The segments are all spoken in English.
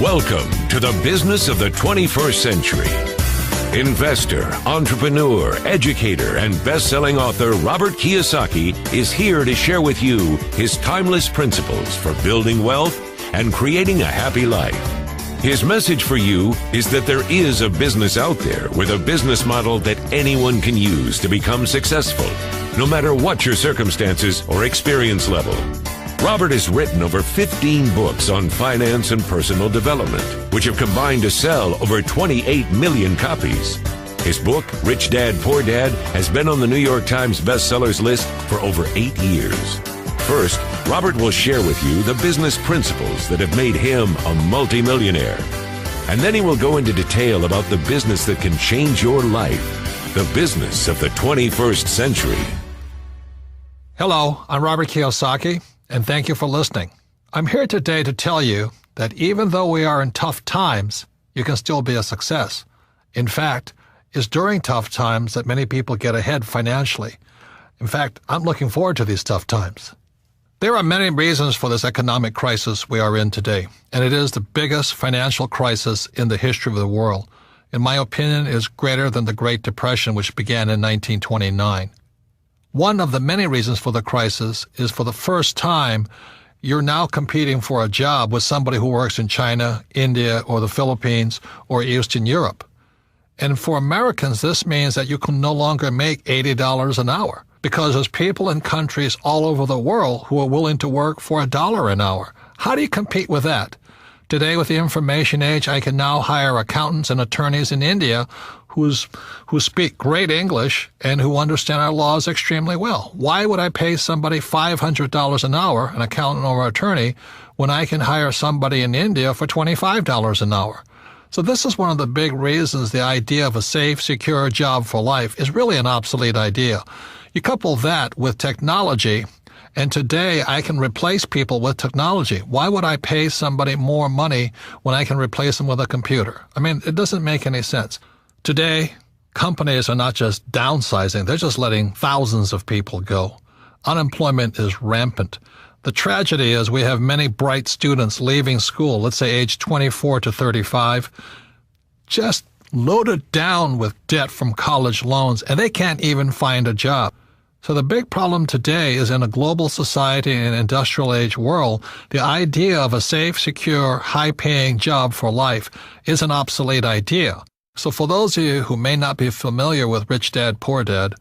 Welcome to the business of the 21st century. Investor, entrepreneur, educator, and best-selling author Robert Kiyosaki is here to share with you his timeless principles for building wealth and creating a happy life. His message for you is that there is a business out there with a business model that anyone can use to become successful, no matter what your circumstances or experience level. Robert has written over 15 books on finance and personal development, which have combined to sell over 28 million copies. His book, Rich Dad, Poor Dad, has been on the New York Times bestsellers list for over 8 years. First, Robert will share with you the business principles that have made him a multimillionaire. And then he will go into detail about the business that can change your life, the business of the 21st century. Hello, I'm Robert Kiyosaki, and thank you for listening. I'm here today to tell you that even though we are in tough times, you can still be a success. In fact, it's during tough times that many people get ahead financially. In fact, I'm looking forward to these tough times. There are many reasons for this economic crisis we are in today, and it is the biggest financial crisis in the history of the world. In my opinion, it is greater than the Great Depression, which began in 1929. One of the many reasons for the crisis is for the first time, you're now competing for a job with somebody who works in China, India, or the Philippines, or Eastern Europe. And for Americans, this means that you can no longer make $80 an hour because there's people in countries all over the world who are willing to work for $1 an hour. How do you compete with that? Today, with the information age, I can now hire accountants and attorneys in India who speak great English and who understand our laws extremely well. Why would I pay somebody $500 an hour, an accountant or attorney, when I can hire somebody in India for $25 an hour? So this is one of the big reasons the idea of a safe, secure job for life is really an obsolete idea. You couple that with technology, and today I can replace people with technology. Why would I pay somebody more money when I can replace them with a computer? I mean, it doesn't make any sense. Today, companies are not just downsizing, they're just letting thousands of people go. Unemployment is rampant. The tragedy is we have many bright students leaving school, let's say age 24 to 35, just loaded down with debt from college loans, and they can't even find a job. So the big problem today is in a global society and industrial age world, the idea of a safe, secure, high-paying job for life is an obsolete idea. So for those of you who may not be familiar with Rich Dad, Poor Dad,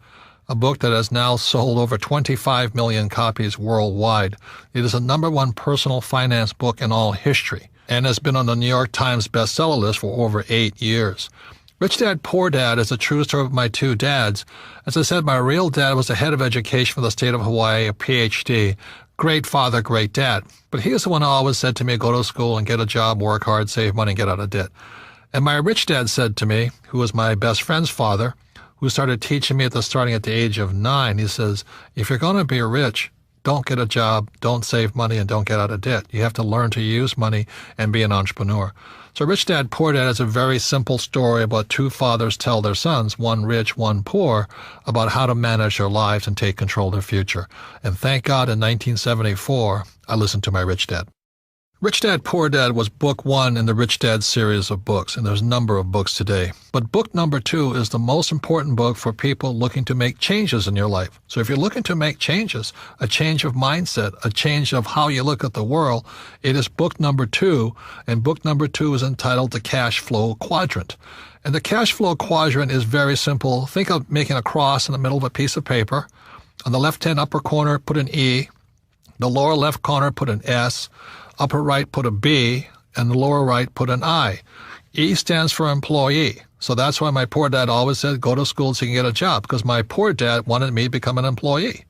a book that has now sold over 25 million copies worldwide, it is the #1 personal finance book in all history and has been on the New York Times bestseller list for over 8 years. Rich Dad, Poor Dad is a true story of my two dads. As I said, my real dad was the head of education for the state of Hawaii, a PhD. Great father, great dad. But he was the one who always said to me, go to school and get a job, work hard, save money, and get out of debt. And my rich dad said to me, who was my best friend's father, who started teaching me starting at the age of 9, he says, if you're going to be rich, don't get a job, don't save money, and don't get out of debt. You have to learn to use money and be an entrepreneur. So Rich Dad, Poor Dad is a very simple story about two fathers tell their sons, one rich, one poor, about how to manage their lives and take control of their future. And thank God in 1974, I listened to my Rich Dad. Rich Dad, Poor Dad was book 1 in the Rich Dad series of books, and there's a number of books today. But book number 2 is the most important book for people looking to make changes in your life. So if you're looking to make changes, a change of mindset, a change of how you look at the world, it is book number 2, and book number 2 is entitled The Cash Flow Quadrant. And the cash flow quadrant is very simple. Think of making a cross in the middle of a piece of paper. On the left-hand upper corner, put an E. The lower left corner, put an S. Upper right, put a B, and the lower right, put an I. E stands for employee. So that's why my poor dad always said, go to school so you can get a job, because my poor dad wanted me to become an employee.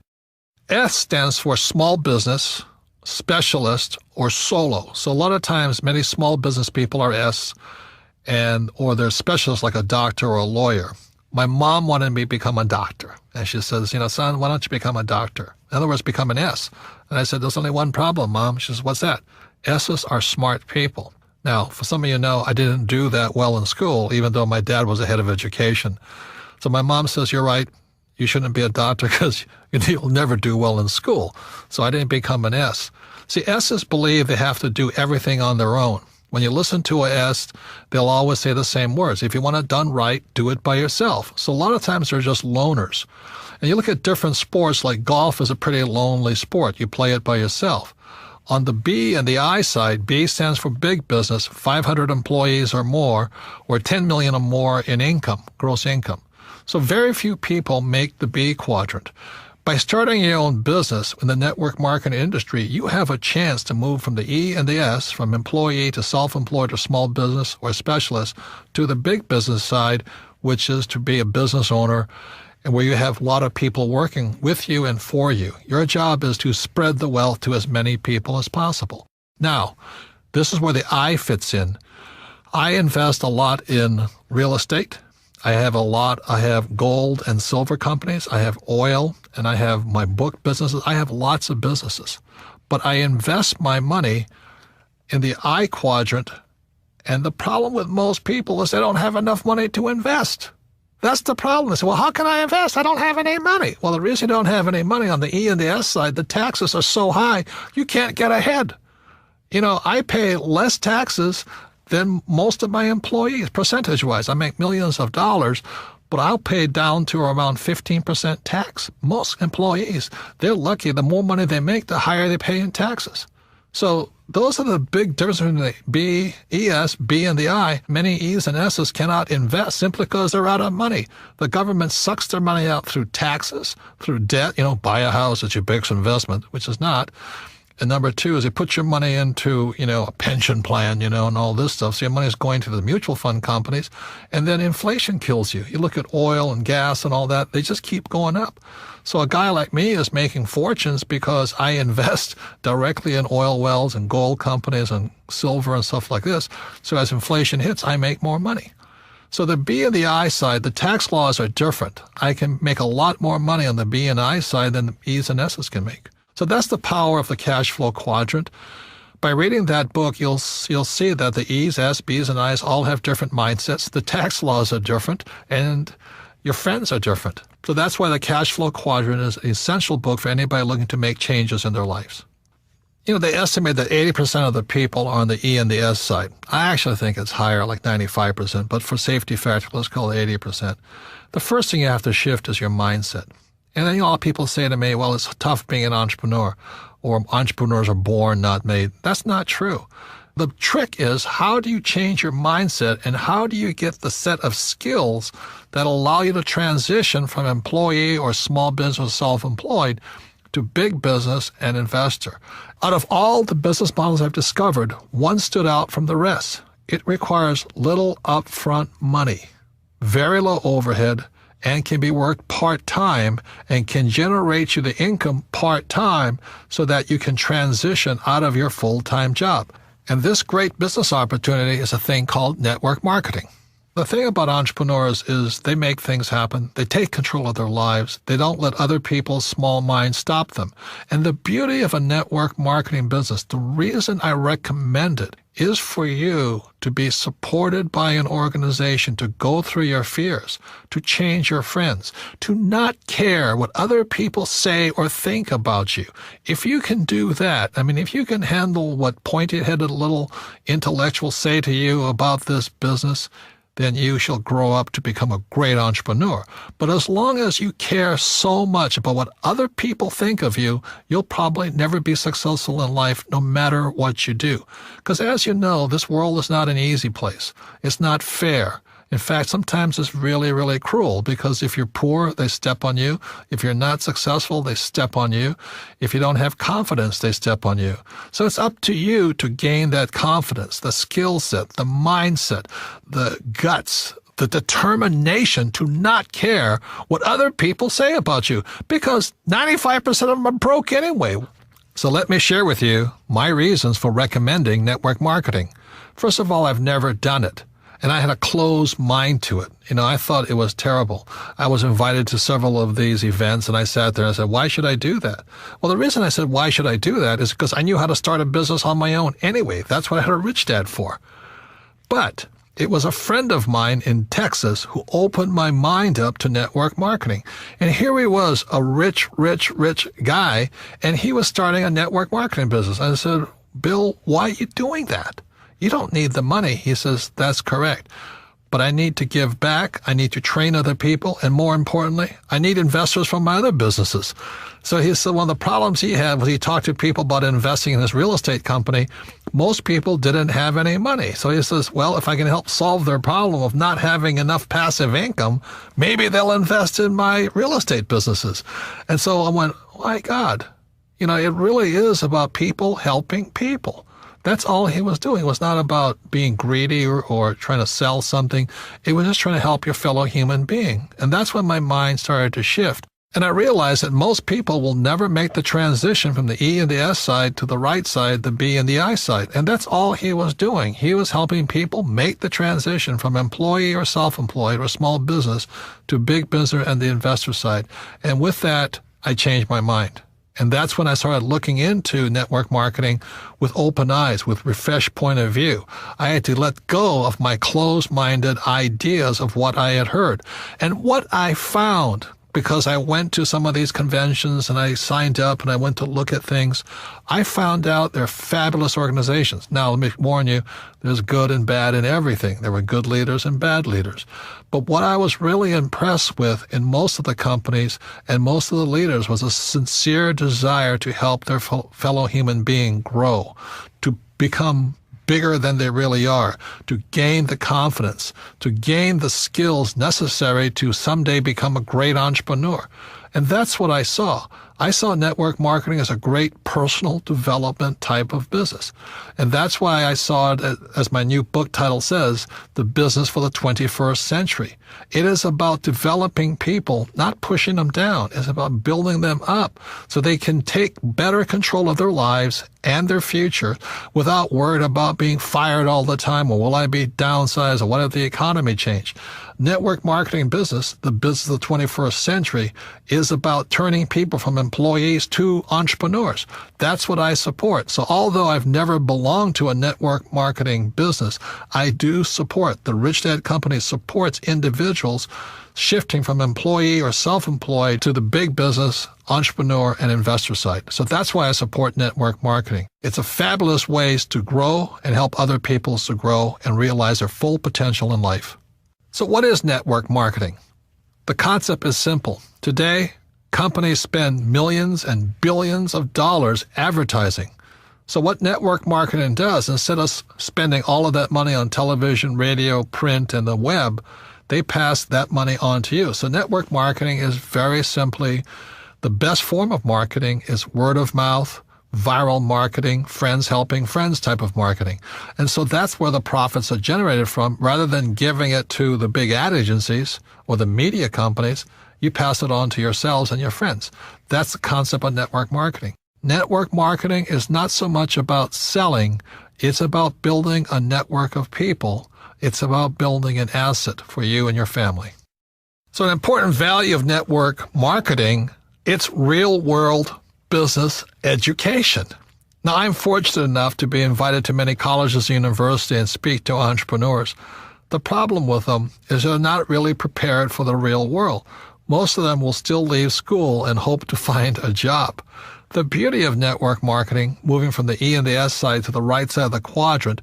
S stands for small business, specialist, or solo. So a lot of times, many small business people are S, or they're specialists like a doctor or a lawyer. My mom wanted me to become a doctor. And she says, son, why don't you become a doctor? In other words, become an S. And I said, there's only one problem, Mom. She says, what's that? S's are smart people. Now, for some of you know, I didn't do that well in school, even though my dad was the head of education. So my mom says, you're right. You shouldn't be a doctor because you'll never do well in school. So I didn't become an S. See, S's believe they have to do everything on their own. When you listen to a S, they'll always say the same words. If you want it done right, do it by yourself. So a lot of times they're just loners. And you look at different sports, like golf is a pretty lonely sport. You play it by yourself. On the B and the I side, B stands for big business, 500 employees or more, or 10 million or more in income, gross income. So very few people make the B quadrant. By starting your own business in the network marketing industry, you have a chance to move from the E and the S, from employee to self-employed or small business or specialist, to the big business side, which is to be a business owner, and where you have a lot of people working with you and for you. Your job is to spread the wealth to as many people as possible. Now, this is where the I fits in. I invest a lot in real estate. I have gold and silver companies. I have oil, and I have my book businesses. I have lots of businesses. But I invest my money in the I quadrant, and the problem with most people is they don't have enough money to invest. That's the problem. They say, well, how can I invest? I don't have any money. Well, the reason you don't have any money on the E and the S side, the taxes are so high, you can't get ahead. I pay less taxes than most of my employees, percentage-wise. I make millions of dollars, but I'll pay down to around 15% tax. Most employees, they're lucky. The more money they make, the higher they pay in taxes. So those are the big differences between the B, ES, B, and the I. Many E's and S's cannot invest simply because they're out of money. The government sucks their money out through taxes, through debt. Buy a house, it's your biggest investment, which is not. And number two is they put your money into, a pension plan, and all this stuff. So your money is going to the mutual fund companies. And then inflation kills you. You look at oil and gas and all that, they just keep going up. So a guy like me is making fortunes because I invest directly in oil wells and gold companies and silver and stuff like this. So as inflation hits, I make more money. So the B and the I side, the tax laws are different. I can make a lot more money on the B and I side than the E's and S's can make. So that's the power of the cash flow quadrant. By reading that book, you'll see that the E's, S, B's, and I's all have different mindsets. The tax laws are different, and your friends are different. So that's why the cash flow quadrant is an essential book for anybody looking to make changes in their lives. They estimate that 80% of the people are on the E and the S side. I actually think it's higher, like 95%, but for safety factor, let's call it 80%. The first thing you have to shift is your mindset. And then a lot of people say to me, well, it's tough being an entrepreneur, or entrepreneurs are born, not made. That's not true. The trick is, how do you change your mindset, and how do you get the set of skills that allow you to transition from employee or small business self-employed to big business and investor? Out of all the business models I've discovered, one stood out from the rest. It requires little upfront money, very low overhead, and can be worked part-time and can generate you the income part-time so that you can transition out of your full-time job. And this great business opportunity is a thing called network marketing. The thing about entrepreneurs is they make things happen. They take control of their lives. They don't let other people's small minds stop them. And the beauty of a network marketing business, the reason I recommend it, is for you to be supported by an organization, to go through your fears, to change your friends, to not care what other people say or think about you. If you can do that, if you can handle what pointy-headed little intellectuals say to you about this business, then you shall grow up to become a great entrepreneur. But as long as you care so much about what other people think of you, you'll probably never be successful in life no matter what you do. Because as you know, this world is not an easy place. It's not fair. In fact, sometimes it's really, really cruel, because if you're poor, they step on you. If you're not successful, they step on you. If you don't have confidence, they step on you. So it's up to you to gain that confidence, the skill set, the mindset, the guts, the determination to not care what other people say about you, because 95% of them are broke anyway. So let me share with you my reasons for recommending network marketing. First of all, I've never done it. And I had a closed mind to it. I thought it was terrible. I was invited to several of these events, and I sat there and I said, why should I do that? Well, the reason I said, why should I do that, is because I knew how to start a business on my own anyway. That's what I had a rich dad for. But it was a friend of mine in Texas who opened my mind up to network marketing. And here he was, a rich guy, and he was starting a network marketing business. I said, Bill, why are you doing that? You don't need the money. He says, that's correct. But I need to give back. I need to train other people. And more importantly, I need investors from my other businesses. So he said one of the problems he had was he talked to people about investing in his real estate company. Most people didn't have any money. So he says, well, if I can help solve their problem of not having enough passive income, maybe they'll invest in my real estate businesses. And so I went, my God, it really is about people helping people. That's all he was doing. It was not about being greedy or trying to sell something. It was just trying to help your fellow human being. And that's when my mind started to shift. And I realized that most people will never make the transition from the E and the S side to the right side, the B and the I side. And that's all he was doing. He was helping people make the transition from employee or self-employed or small business to big business and the investor side. And with that, I changed my mind. And that's when I started looking into network marketing with open eyes, with refreshed point of view. I had to let go of my closed-minded ideas of what I had heard. And what I found, because I went to some of these conventions and I signed up and I went to look at things, I found out they're fabulous organizations. Now, let me warn you, there's good and bad in everything. There were good leaders and bad leaders. But what I was really impressed with in most of the companies and most of the leaders was a sincere desire to help their fellow human being grow, to become bigger than they really are, to gain the confidence, to gain the skills necessary to someday become a great entrepreneur. And that's what I saw. I saw network marketing as a great personal development type of business. And that's why I saw it, as my new book title says, The Business for the 21st Century. It is about developing people, not pushing them down. It's about building them up so they can take better control of their lives and their future without worried about being fired all the time, or will I be downsized, or what if the economy changed? Network marketing business, the business of the 21st century, is about turning people from employees to entrepreneurs. That's what I support. So although I've never belonged to a network marketing business, I do support. The Rich Dad Company supports individuals shifting from employee or self-employed to the big business, entrepreneur, and investor side. So that's why I support network marketing. It's a fabulous way to grow and help other people to grow and realize their full potential in life. So what is network marketing? The concept is simple. Today, companies spend millions and billions of dollars advertising. So what network marketing does, instead of spending all of that money on television, radio, print, and the web, they pass that money on to you. So network marketing is very simply the best form of marketing is word of mouth, viral marketing, friends helping friends type of marketing. And so that's where the profits are generated from. Rather than giving it to the big ad agencies or the media companies, you pass it on to yourselves and your friends. That's the concept of network marketing. Network marketing is not so much about selling. It's about building a network of people. It's about building an asset for you and your family. So an important value of network marketing, it's real-world business education. Now, I'm fortunate enough to be invited to many colleges and universities and speak to entrepreneurs. The problem with them is they're not really prepared for the real world. Most of them will still leave school and hope to find a job. The beauty of network marketing, moving from the E and the S side to the right side of the quadrant,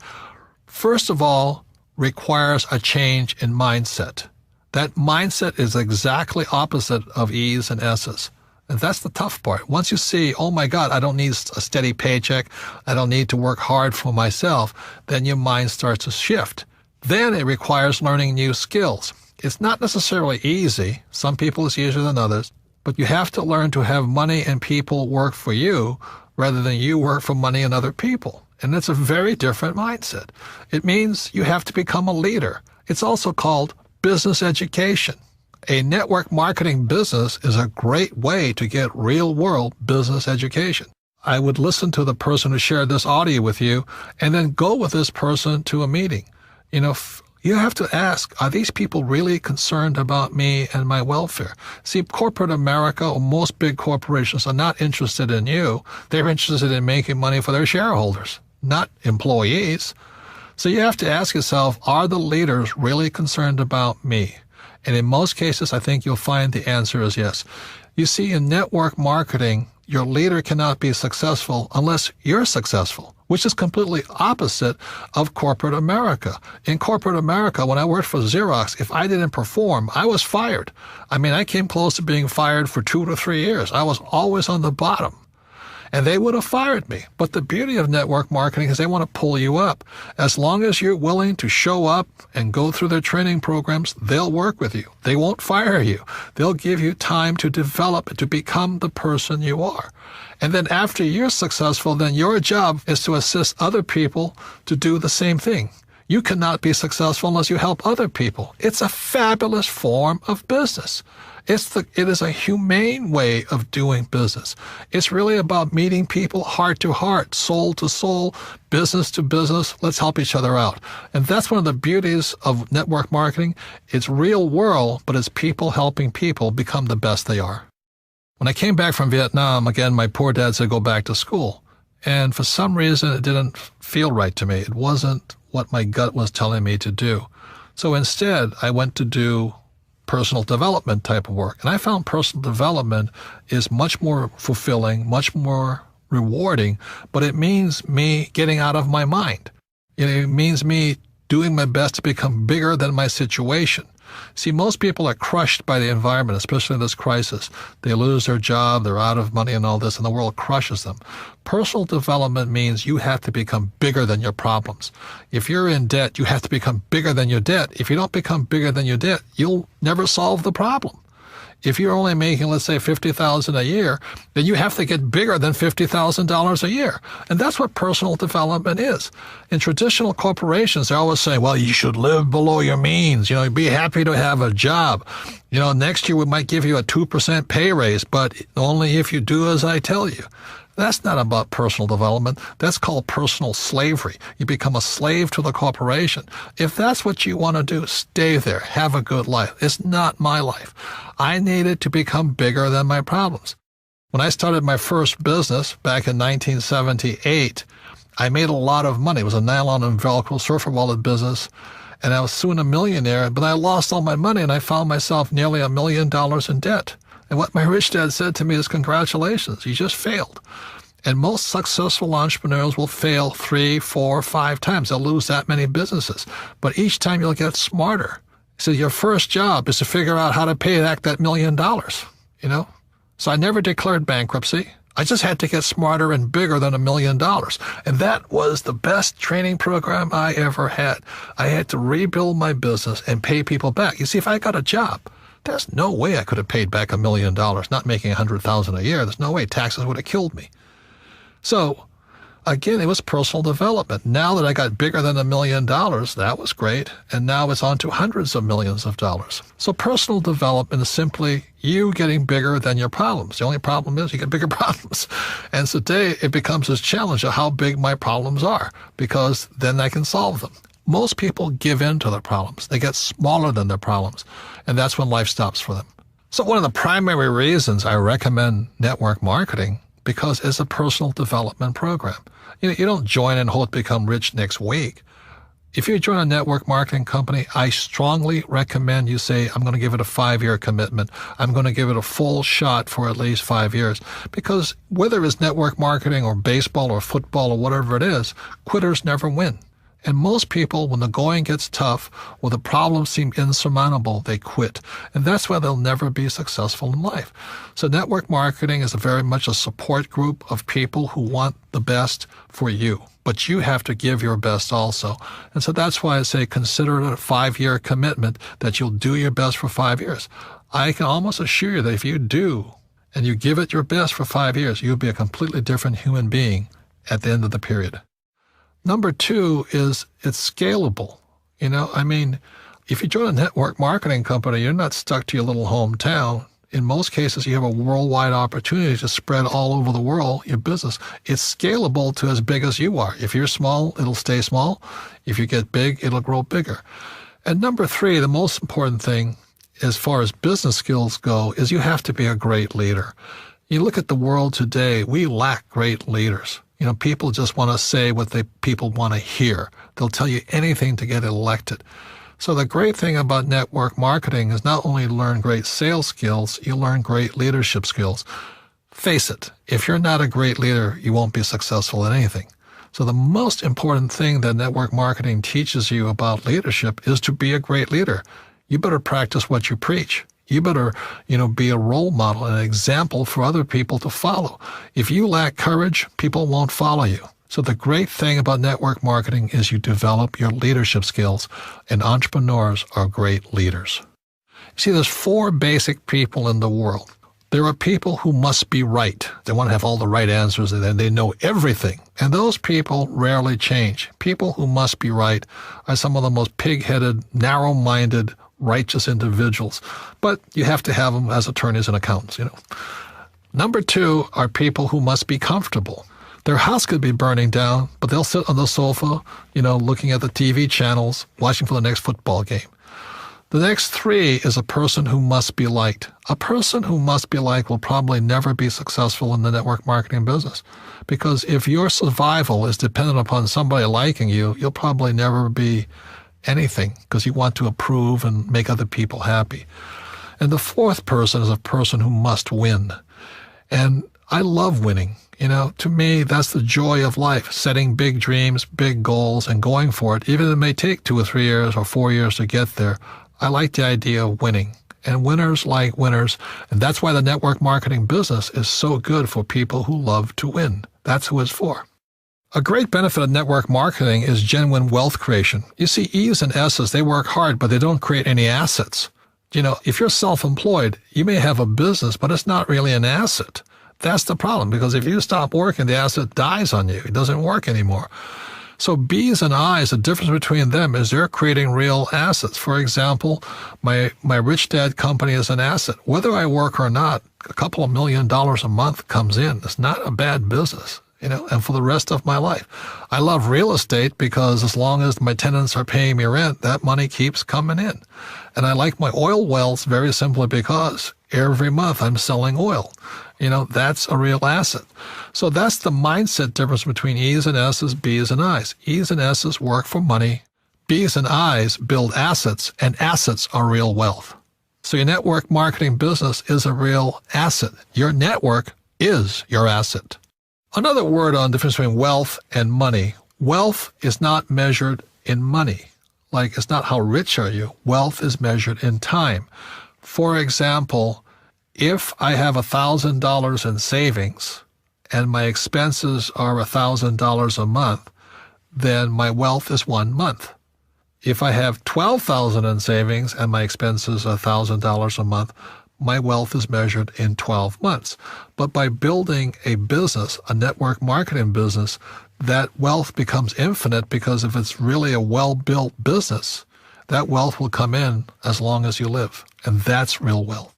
first of all, requires a change in mindset. That mindset is exactly opposite of E's and S's. And that's the tough part. Once you see, oh my God, I don't need a steady paycheck, I don't need to work hard for myself, then your mind starts to shift. Then it requires learning new skills. It's not necessarily easy. Some people it's easier than others. But you have to learn to have money and people work for you rather than you work for money and other people. And it's a very different mindset. It means you have to become a leader. It's also called business education. A network marketing business is a great way to get real-world business education. I would listen to the person who shared this audio with you and then go with this person to a meeting. You have to ask, are these people really concerned about me and my welfare? See, corporate America or most big corporations are not interested in you. They're interested in making money for their shareholders, not employees. So you have to ask yourself, are the leaders really concerned about me? And in most cases, I think you'll find the answer is yes. You see, in network marketing, your leader cannot be successful unless you're successful. which is completely opposite of corporate America. In corporate America, when I worked for Xerox, if I didn't perform, I was fired. I mean, I came close to being fired for 2 to 3 years. I was always on the bottom. And they would have fired me. But the beauty of network marketing is they want to pull you up. As long as you're willing to show up and go through their training programs, they'll work with you. They won't fire you. They'll give you time to develop, to become the person you are. And then after you're successful, then your job is to assist other people to do the same thing. You cannot be successful unless you help other people. It's a fabulous form of business. It is a humane way of doing business. It's really about meeting people heart to heart, soul to soul, business to business. Let's help each other out. And that's one of the beauties of network marketing. It's real world, but it's people helping people become the best they are. When I came back from Vietnam, again, my poor dad said go back to school. And for some reason, it didn't feel right to me. It wasn't what my gut was telling me to do. So instead, I went to do personal development type of work. And I found personal development is much more fulfilling, much more rewarding, but it means me getting out of my mind. It means me doing my best to become bigger than my situation. See, most people are crushed by the environment, especially in this crisis. They lose their job, they're out of money and all this, and the world crushes them. Personal development means you have to become bigger than your problems. If you're in debt, you have to become bigger than your debt. If you don't become bigger than your debt, you'll never solve the problem. If you're only making, let's say, $50,000 a year, then you have to get bigger than $50,000 a year. And that's what personal development is. In traditional corporations, they're always saying, well, you should live below your means. Be happy to have a job. Next year we might give you a 2% pay raise, but only if you do as I tell you. That's not about personal development. That's called personal slavery. You become a slave to the corporation. If that's what you want to do, stay there. Have a good life. It's not my life. I needed to become bigger than my problems. When I started my first business back in 1978, I made a lot of money. It was a nylon and Velcro surfer wallet business, and I was soon a millionaire, but I lost all my money, and I found myself nearly $1 million in debt. And what my rich dad said to me is, congratulations, you just failed. And most successful entrepreneurs will fail 3, 4, 5 times. They'll lose that many businesses. But each time you'll get smarter. So your first job is to figure out how to pay back that $1 million, So I never declared bankruptcy. I just had to get smarter and bigger than $1 million. And that was the best training program I ever had. I had to rebuild my business and pay people back. You see, if I got a job, there's no way I could have paid back $1 million, not making $100,000 a year. There's no way. Taxes would have killed me. So, again, it was personal development. Now that I got bigger than $1 million, that was great. And now it's on to hundreds of millions of dollars. So personal development is simply you getting bigger than your problems. The only problem is you get bigger problems. And today it becomes this challenge of how big my problems are, because then I can solve them. Most people give in to their problems. They get smaller than their problems. And that's when life stops for them. So one of the primary reasons I recommend network marketing, because it's a personal development program. You don't join and hope to become rich next week. If you join a network marketing company, I strongly recommend you say, I'm going to give it a 5-year commitment. I'm going to give it a full shot for at least 5 years. Because whether it's network marketing or baseball or football or whatever it is, quitters never win. And most people, when the going gets tough or the problems seem insurmountable, they quit. And that's why they'll never be successful in life. So network marketing is very much a support group of people who want the best for you. But you have to give your best also. And so that's why I say consider it a 5-year commitment that you'll do your best for 5 years. I can almost assure you that if you do and you give it your best for 5 years, you'll be a completely different human being at the end of the period. Number 2 is it's scalable. If you join a network marketing company, you're not stuck to your little hometown. In most cases, you have a worldwide opportunity to spread all over the world your business. It's scalable to as big as you are. If you're small, it'll stay small. If you get big, it'll grow bigger. And number 3, the most important thing as far as business skills go is you have to be a great leader. You look at the world today, we lack great leaders. People just want to say what people want to hear. They'll tell you anything to get elected. So the great thing about network marketing is not only learn great sales skills, you learn great leadership skills. Face it, if you're not a great leader, you won't be successful at anything. So the most important thing that network marketing teaches you about leadership is to be a great leader. You better practice what you preach. You better, be a role model, an example for other people to follow. If you lack courage, people won't follow you. So the great thing about network marketing is you develop your leadership skills, and entrepreneurs are great leaders. See, there's 4 basic people in the world. There are people who must be right. They want to have all the right answers, and they know everything. And those people rarely change. People who must be right are some of the most pig-headed, narrow-minded, righteous individuals. But you have to have them as attorneys and accountants, Number 2 are people who must be comfortable. Their house could be burning down, but they'll sit on the sofa, looking at the TV channels, watching for the next football game. The next 3 is a person who must be liked. A person who must be liked will probably never be successful in the network marketing business, because if your survival is dependent upon somebody liking you, you'll probably never be anything, because you want to approve and make other people happy. And the 4th person is a person who must win. And I love winning. To me, that's the joy of life, setting big dreams, big goals, and going for it. Even if it may take 2 or 3 years or 4 years to get there, I like the idea of winning. And winners like winners. And that's why the network marketing business is so good for people who love to win. That's who it's for. A great benefit of network marketing is genuine wealth creation. You see, E's and S's, they work hard, but they don't create any assets. If you're self-employed, you may have a business, but it's not really an asset. That's the problem, because if you stop working, the asset dies on you. It doesn't work anymore. So B's and I's, the difference between them is they're creating real assets. For example, my Rich Dad company is an asset. Whether I work or not, a couple of $1 million a month comes in. It's not a bad business, and for the rest of my life. I love real estate because as long as my tenants are paying me rent, that money keeps coming in. And I like my oil wells very simply because every month I'm selling oil. That's a real asset. So that's the mindset difference between E's and S's, B's and I's. E's and S's work for money. B's and I's build assets, and assets are real wealth. So your network marketing business is a real asset. Your network is your asset. Another word on the difference between wealth and money. Wealth is not measured in money. Like, it's not how rich are you. Wealth is measured in time. For example, if I have $1,000 in savings and my expenses are $1,000 a month, then my wealth is 1 month. If I have $12,000 in savings and my expenses are $1,000 a month, my wealth is measured in 12 months. But by building a business, a network marketing business, that wealth becomes infinite, because if it's really a well-built business, that wealth will come in as long as you live. And that's real wealth.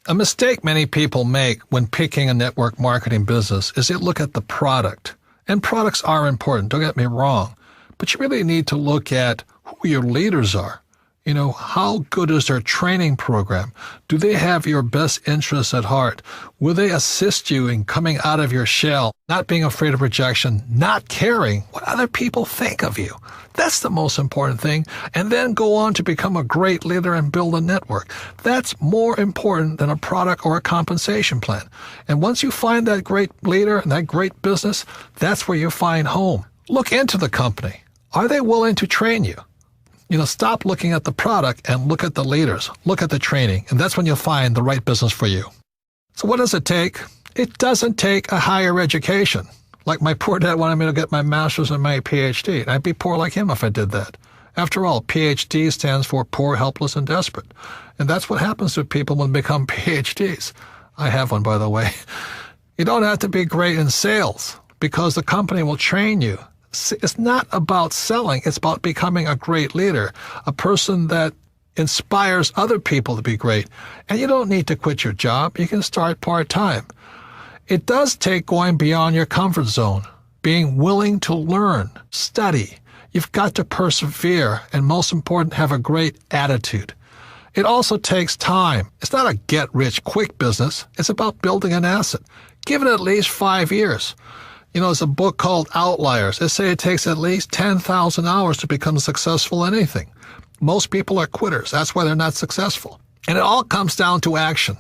A mistake many people make when picking a network marketing business is they look at the product. And products are important, don't get me wrong. But you really need to look at who your leaders are. How good is their training program? Do they have your best interests at heart? Will they assist you in coming out of your shell, not being afraid of rejection, not caring what other people think of you? That's the most important thing. And then go on to become a great leader and build a network. That's more important than a product or a compensation plan. And once you find that great leader and that great business, that's where you find home. Look into the company. Are they willing to train you? Stop looking at the product and look at the leaders. Look at the training, and that's when you'll find the right business for you. So what does it take? It doesn't take a higher education. Like my poor dad wanted me to get my master's and my PhD, and I'd be poor like him if I did that. After all, PhD stands for poor, helpless, and desperate. And that's what happens to people when they become PhDs. I have one, by the way. You don't have to be great in sales, because the company will train you. It's not about selling. It's about becoming a great leader, a person that inspires other people to be great. And you don't need to quit your job. You can start part-time. It does take going beyond your comfort zone, being willing to learn, study. You've got to persevere, and most important, have a great attitude. It also takes time. It's not a get-rich-quick business. It's about building an asset. Give it at least 5 years. There's a book called Outliers. They say it takes at least 10,000 hours to become successful in anything. Most people are quitters. That's why they're not successful. And it all comes down to action.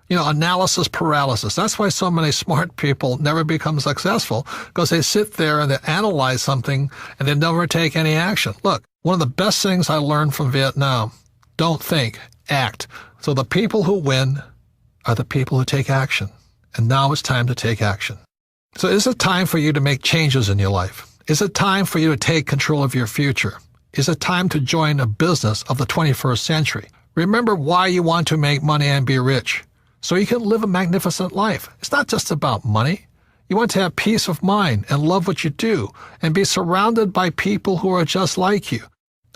Analysis paralysis. That's why so many smart people never become successful, because they sit there and they analyze something and they never take any action. Look, one of the best things I learned from Vietnam, don't think, act. So the people who win are the people who take action. And now it's time to take action. So is it time for you to make changes in your life? Is it time for you to take control of your future? Is it time to join a business of the 21st century? Remember why you want to make money and be rich, so you can live a magnificent life. It's not just about money. You want to have peace of mind and love what you do and be surrounded by people who are just like you.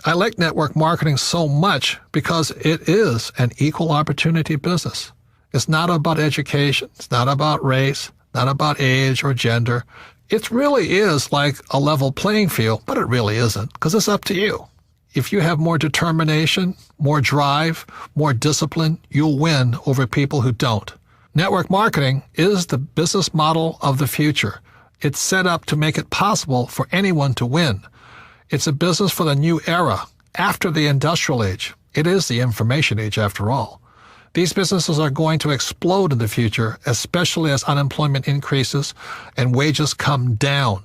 I like network marketing so much because it is an equal opportunity business. It's not about education. It's not about race, not about age or gender. It really is like a level playing field, but it really isn't, because it's up to you. If you have more determination, more drive, more discipline, you'll win over people who don't. Network marketing is the business model of the future. It's set up to make it possible for anyone to win. It's a business for the new era, after the industrial age. It is the information age, after all. These businesses are going to explode in the future, especially as unemployment increases and wages come down.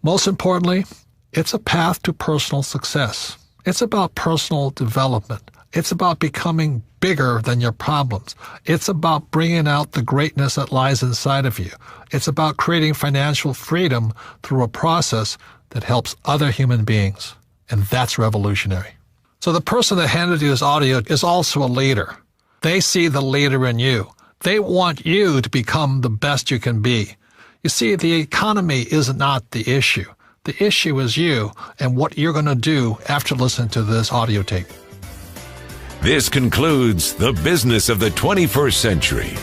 Most importantly, it's a path to personal success. It's about personal development. It's about becoming bigger than your problems. It's about bringing out the greatness that lies inside of you. It's about creating financial freedom through a process that helps other human beings. And that's revolutionary. So the person that handed you this audio is also a leader. They see the leader in you. They want you to become the best you can be. You see, the economy is not the issue. The issue is you and what you're going to do after listening to this audio tape. This concludes The Business of the 21st Century.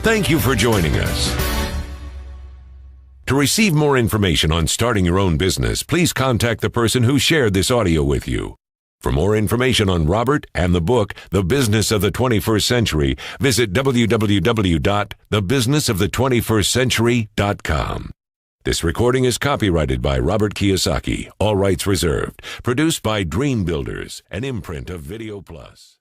Thank you for joining us. To receive more information on starting your own business, please contact the person who shared this audio with you. For more information on Robert and the book, The Business of the 21st Century, visit www.thebusinessofthe21stcentury.com. This recording is copyrighted by Robert Kiyosaki, all rights reserved. Produced by Dream Builders, an imprint of Video Plus.